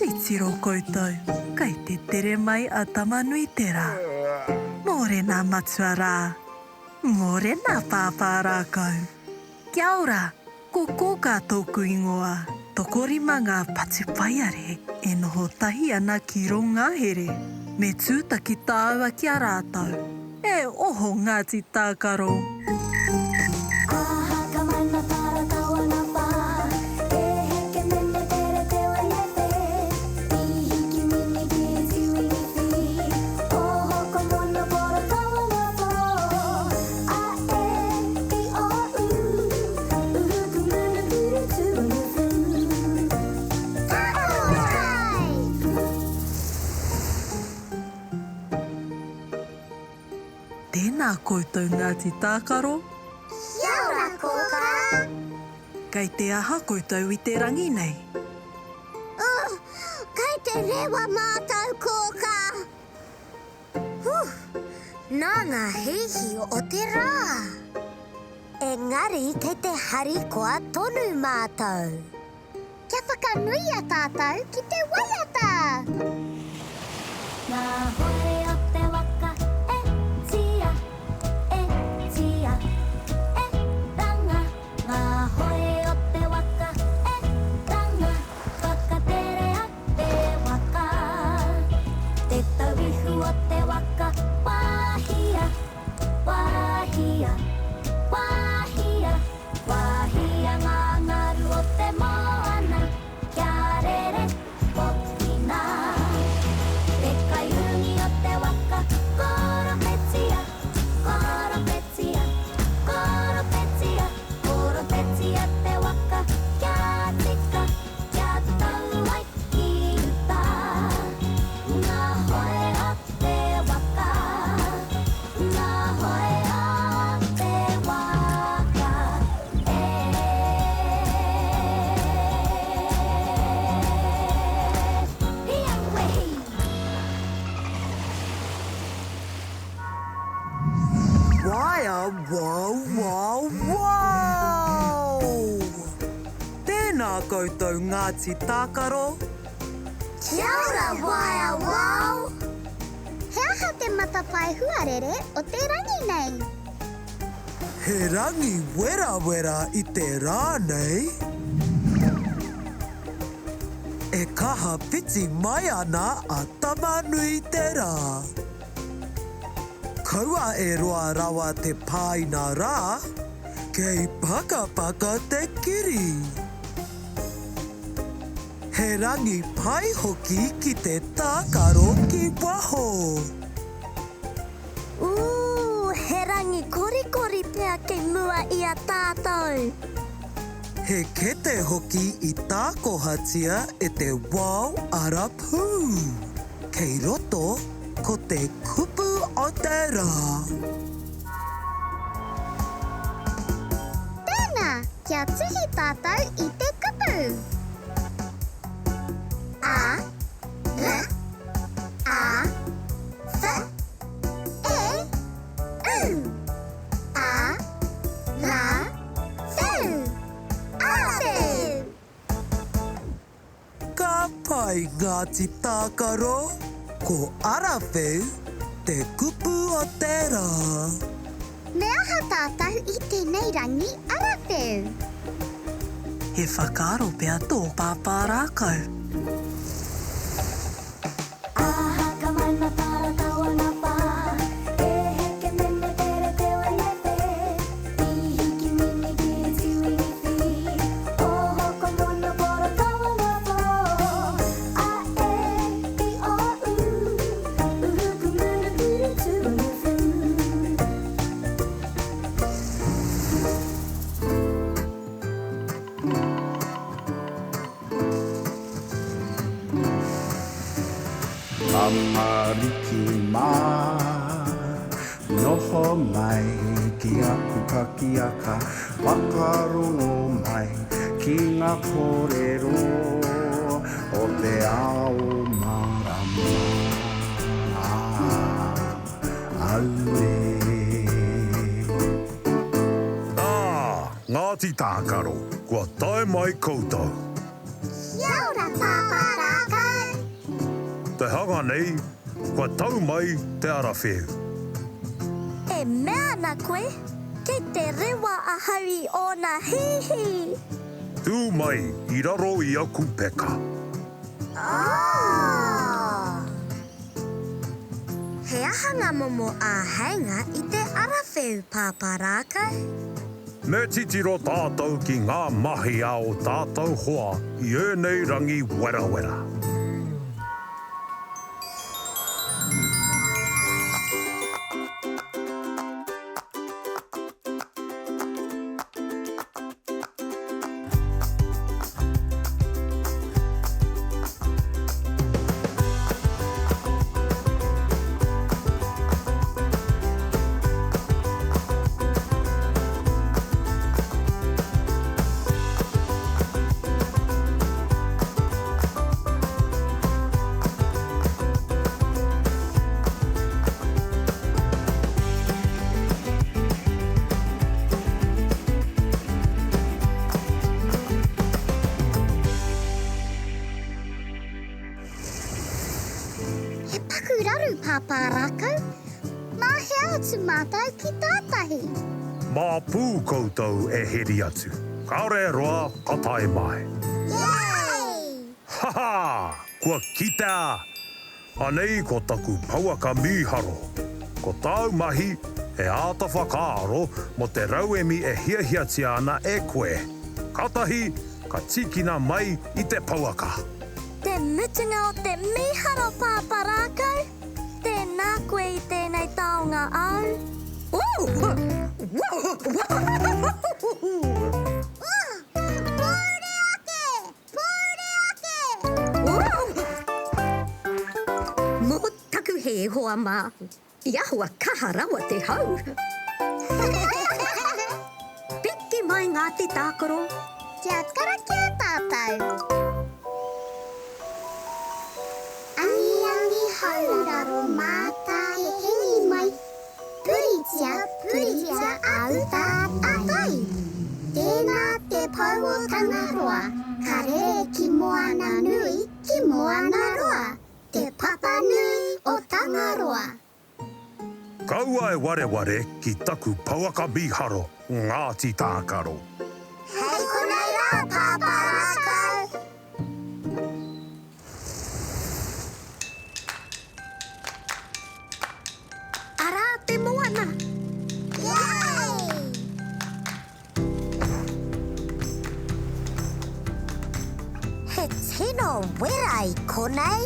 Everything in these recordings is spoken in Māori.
Titiro koutou, kai te tere mai a tamanui tera. Morena matsuara, morena pāpāra kau. Kia ora, ko kōka tōku ingoa. Tokorima ngā patupaiare e noho tahi ana ki ronga here. Me tūtaki tāua ki a rātau. E oho Ngāti Tākaro. Tēnā koutou Ngāti Tākaro. Kia ora, kōka. Kei te aha koutou I te rangi nei. Kei te rewa mātou, kōka. Nā ngā hihi o te rā. Engari kei te harikoa tonu mātou. Kia whakanui a tātou ki te waiata. Ngā hoi o te waka ranga. Ngā hoi o te waka ranga. Whakatere a te waka. Te tauihu o te waka wahia, wahia, wahia, wahia ngā ngaru o te moana. Kia rere pokina. Te kaiungi o te waka koropetia, koropetia, koropetia, koropetia te waka. Kia tika, kia tau ai ki uta. Ngā hoe o te waka, ngā hoe o te waka. Ia wehi. Waia, wow, wow, wow! Tēnā koutou Ngāti Tākaro. Kia ora, waia, wow. He aha te matapai huarere o te rangi nei. He rangi wera wera I te rā nei. E kaha piti mai ana a tamanui te rā. Kaua e roa rawa te pāina rā, kei paka te kiri. He rangi pai hoki ki te tākaro ki waho. He rangi korikori pea kei mua I a tātou. He kete hoki I tā kohatia e te wau ara pū. Kei roto ko te kupu o te rā. Tēnā, kia tuhi tātou I te kupu. A, L, A, F, E, U. A, La, Fu. Afu. Ka pai Ngāti Tākaro, ko arawhu te kupu o te rā. Me aha tātou I tēnei rangi arawhu. He whakaaro pea tō pāpā rākau. Aha ka mana para kawana pa. E heke mene tere te waiete. I hiki mini ki ti wini pi. O hoko mono pora kawana po. A e I o u. Uhuku munu piri tu ufu. Mamariki mā, noho mai ki a pukakiaka, whakarongo mai ki ngā kōrero o te ao marama. Aue. Ngāti Tākaro, kua tae mai koutou. Kia ora, pāpara. nei, kua tau mai te arawheu. E mea na koe, kei te rewa a haui o na hihi. Tū mai I raro I aku peka. He ahanga momo a hainga I te arawheu pāparākau. Me titiro tātou ki ngā mahi a o tātou hoa I ēnei rangi wera wera. Pakuraru pāparākau, mā he atu mātou ki tātahi. Mā pū koutou e heri atu. Kaore roa katai mai. Yay! Ha ha! Kua kitea! Anei ko taku pauaka mīharo. Ko tāu mahi e āta whakaaro mo te rauemi e hiahiatia ana e koe. Katahi, ka tikina mai I te pauaka. Te mutunga o te mīharo pāparākau. Tēnā koe I tēnei taonga au. Pōre ake! Pōre ake! Mō taku he hoa mā. I ahua kaha rawa te hau. Piki mai ngā te tākaro. Kia karakia tātou. Angi hauraro mātai hei mai. Puritia au tātai. Tēnā te pau o tangaroa. Ka rere ki moana nui ki moana roa. Te papa nui o tangaroa. Kaua e ware ki taku pauaka mīharo, Ngāti Tākaro. Hei konei rā pāparākau. Arā te moana. Yay! He tino wera I konei.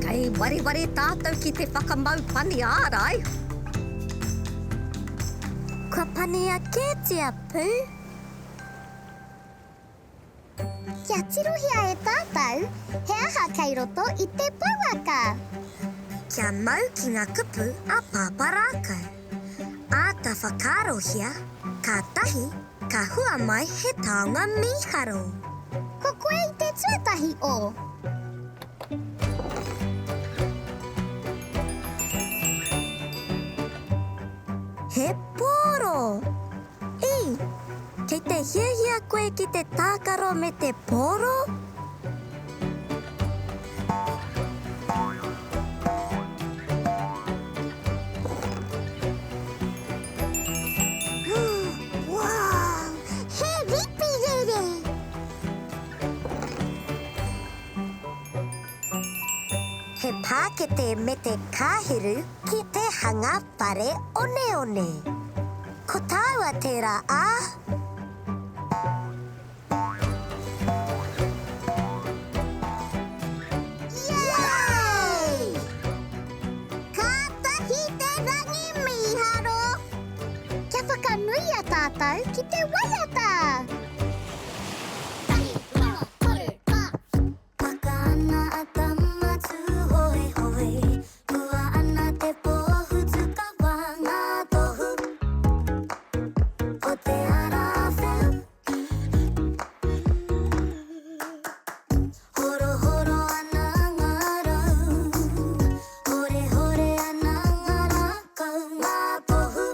Kei ware tātou ki te whakamau pani ārai. Kua pani a kētia pū. Kia tirohia e tātou, he aha kei roto I te pauaka. Kia mau ki ngā kupu a pāparākau. A ta whakarohia, ka tahi, ka hua mai he taonga mīharo. Ko koe I te tuatahi o. He pōro! Kei te hiahia koe ki te tākaro me te pōro? Wow! He ripi rere! He pākete me te kāhiru ki te hanga whare one. Ko tāua tērā ā? Yay! Ka tahi te rangi mīharo! Kia whakanui a tātou ki te waiata! Paka ana a tamatu hoi hoi. Kua ana te pōhutu ka wā ngā tohu. O te arawheu. Horo horo ana ngā rau. Hore hore ana ngā rākau ngā tohu.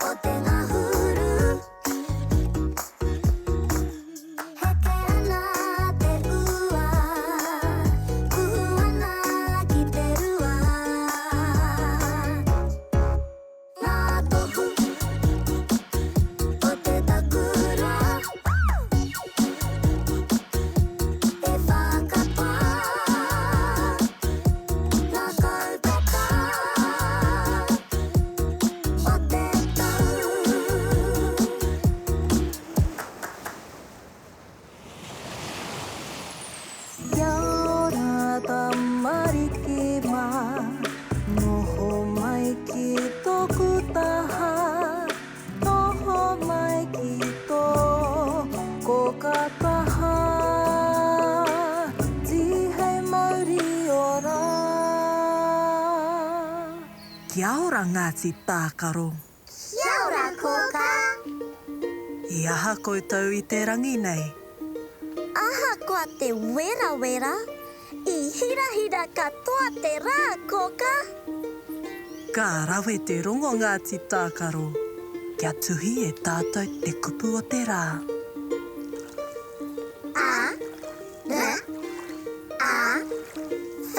O te ngā huru. Kia ora tamariki noho mai ki toku taha noho mai ki toko kataha Jihei mauri ora Kia ora Ngāti Tākaro Kia ora, kōka. I aha koutou i te rangi nei Aha koa te wera wera. I hira hira katoa te rā, kōka. Ka rawe te rongo Ngāti Tākaro Kia tuhi e tātou te kupu o te rā A, R, A, F,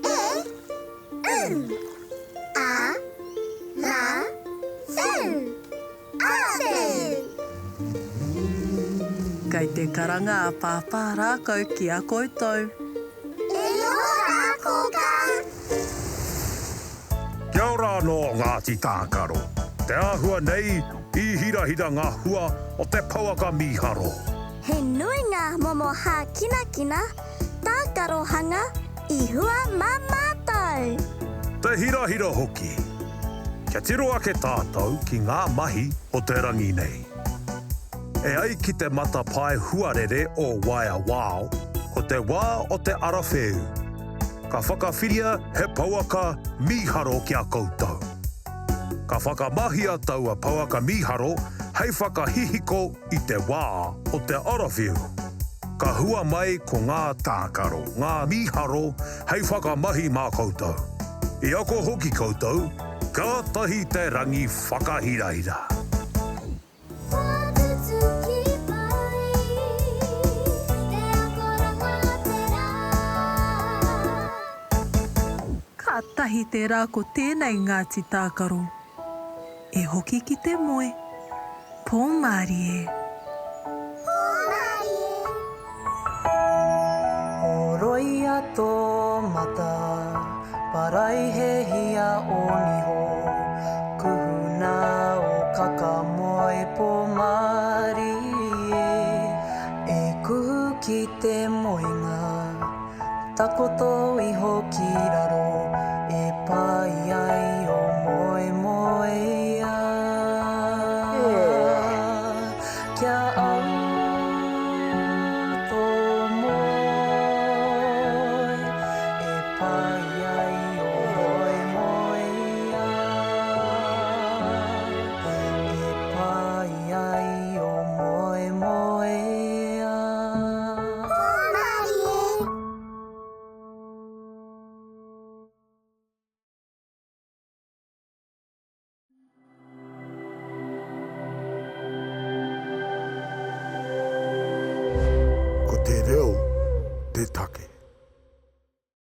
E, U. A, ra, fu. Afu. Kei te karanga a pāpā rākau ki a koutou E ora, kōka. Kia ora no Ngāti Tākaro. Te āhua nei I hirahira ngā hua o te Pauaka Mīharo. He nui ngā momo hā kina kina, tākaro hanga I hua mā mātou. Te hirahira hoki. Kia tiro ake tātou ki ngā mahi o te rangi nei. E ai ki te mata pai huarere o Waia Wao, ko te wā o te arawheu. Ka whakawhiria he Pauaka Mīharo ki a koutou. Ka whakamahia taua Pauaka Mīharo hei whakahihiko I te wā o te arawheu. Ka hua mai ko ngā tākaro, ngā mīharo hei whakamahi mā koutou. I ako hoki koutou, ka tahi te rangi whakahirahira. Whakatuki mai, te akoranga te rā. Ka tahi te rā ko tēnei Ngāti Tākaro E hoki ki te moe Pō Mārie Oroia tō mata Parai he hia o niho Kuhuna o kakamoe Pō Mārie E kuhu ki te moenga Takoto iho ki raro E pai ai o moe moe ia Kia